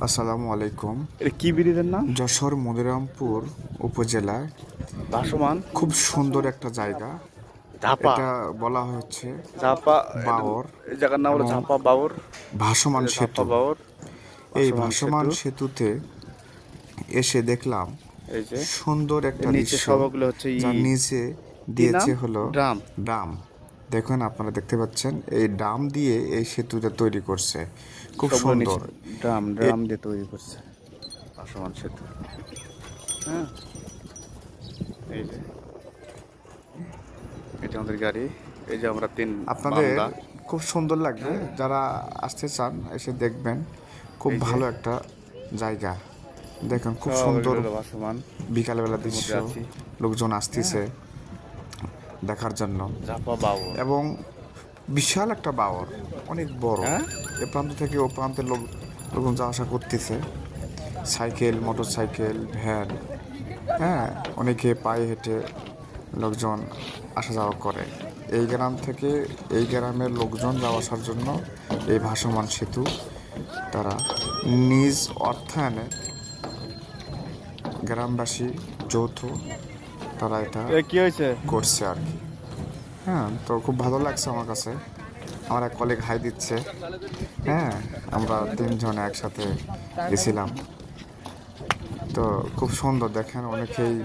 আসসালামু আলাইকুম। এটা কি ব্রিজের নাম? যশোর মনিরামপুর উপজেলায় ভাসমান খুব সুন্দর একটা জায়গা। ঝাপা এটা বলা হচ্ছে ঝাপা বাওর এই জায়গার নাম হলো এবং ঝাপা বাউর। এই ভাসমান যে ঝাপা সেতু। বাউর এই ভাসমান ভাসমান সেতু। সেতুতে এসে দেখলাম এই যে সুন্দর এর একটা নিচে দৃশ্য, সবগুলো হচ্ছে যার নিচে কি নাম? দিয়েছে হলো ড্রাম। ডাম। দেখুন, আপনারা দেখতে পাচ্ছেন এই ডাম দিয়ে এই সেতুটা তৈরি করছে, খুব সবগুলো নিচে সুন্দর। ড্রাম এ ড্রাম দিয়ে তৈরি করছে ভাসমান সেতু। হ্যাঁ, এই যে এটা আমাদের গাড়ি। এই যে আমরা তিন আপনাদের বান্দা। খুব সুন্দর লাগবে, হ্যাঁ, যারা আসতে চান এসে দেখবেন। খুব এই যে ভালো একটা জায়গা। দেখুন, খুব সব সুন্দর। এগুলো হলো ভাসমান। বিকালবেলা এর দৃশ্য, মধ্যে আছি। লোকজন হ্যাঁ, আসতেছে দেখার জন্য। ঝাপা বাউর। এবং বিশাল একটা বাওর, অনেক বড়। হ্যাঁ, এ প্রান্ত থেকে ও প্রান্তের লোকজন যাওয়া আসা করতেছে। সাইকেল, মোটর সাইকেল, ভ্যান, হ্যাঁ, অনেকে পায়ে হেঁটে লোকজন আসা যাওয়া করে। এই গ্রাম থেকে এই গ্রামের লোকজন যাওয়া আসার জন্য এই ভাসমান সেতু তারা নিজ অর্থায়নে, গ্রামবাসী যৌথ তারা এটা এ কি হয়েছে? করছে আর কি। হ্যাঁ, তো খুব ভালো লাগছে আমার কাছে। আমার এক কলিগ হাই দিচ্ছে। হ্যাঁ, আমরা তিনজন একসাথে গেছিলাম। তো খুব সুন্দর, দেখেন অনেকেই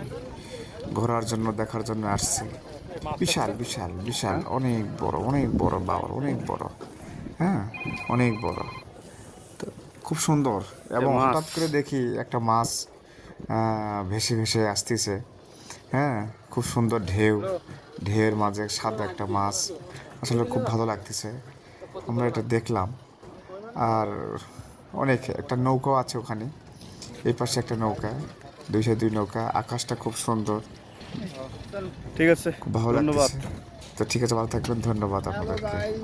ঘোরার জন্য দেখার জন্য আসছে। বিশাল বিশাল বিশাল, হ্যাঁ, অনেক বড় বাওর, অনেক বড়। হ্যাঁ, অনেক বড়। তো খুব সুন্দর। যে এবং মাছ। হঠাৎ করে দেখি একটা মাছ ভেসে ভেসে আসতেছে। হ্যাঁ, খুব সুন্দর ঢেউ, ঢেউয়ের মাঝে সাদা একটা মাছ। আসলে খুব ভালো লাগতেছে। আমরা এটা দেখলাম। আর অনেক একটা নৌকাও আছে ওখানে, এই পাশে একটা নৌকা, দুই সাইড দুই নৌকা। আকাশটা খুব সুন্দর, ঠিক আছে, খুব ভালো ধন্যবাদ। লাগতেছে। তো ঠিক আছে, ভালো থাকবেন, ধন্যবাদ আপনাদেরকে।